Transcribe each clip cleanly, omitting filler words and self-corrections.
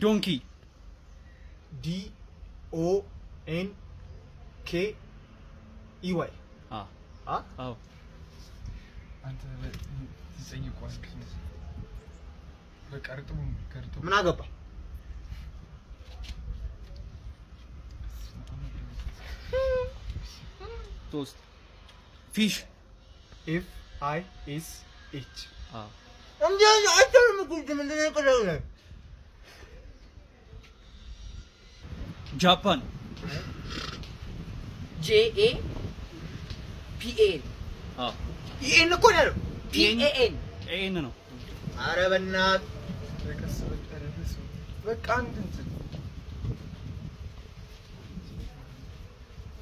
donkey DONKEY oh አንተ ትጠይቀዋል በቀርጡ ምን አገባ toast fish FISH እንዴ አይተርም ጉድ ምን እንደነቀለው japan JAPAN ይሄን እኮ ነው PAN ኤን ነው ኧረ በእናት በቀስ በቀረበስ በቃ አንድ እንትን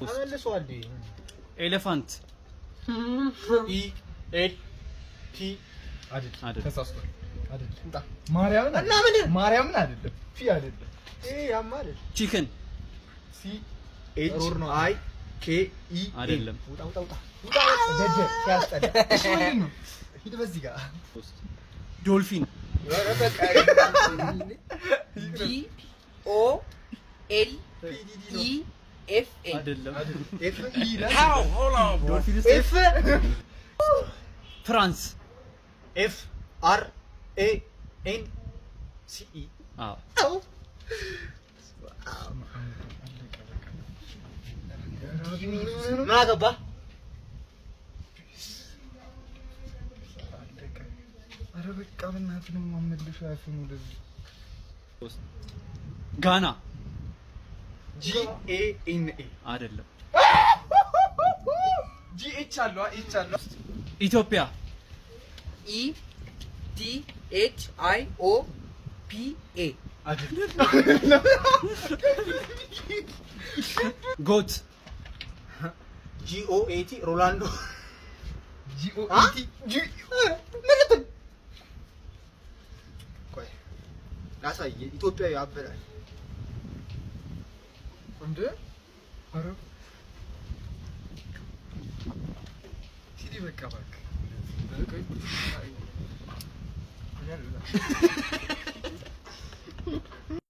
አመልሷል elephant ELP አይደል ተሳስቷል አይደል እንጣ ማርያምን አይደለም ፒ አይደለም ያማል chicken CHIKE አይደለም ውጣ ደጀ ያስጠላ እሺ ምንድን ነው ሂድ በዚህ ጋር dolphin ኧረ በቃ DOLPHIN አይደለም F dolphin F france FRANCE አዎ ምን አገባ ኧረ በቃ በእናትህ ነው የማመልሽ አያፍም ወደዚህ ጋና GANA አይደለም GH አለው ኤች አለው ኢትዮጵያ ETHIOPA goat GOAT ሮላንዶ GOAT ቆይ ላሳይ ኢትዮጵያዊ አበላል እንደ ኧረ ሲዲ በቃ እባክህ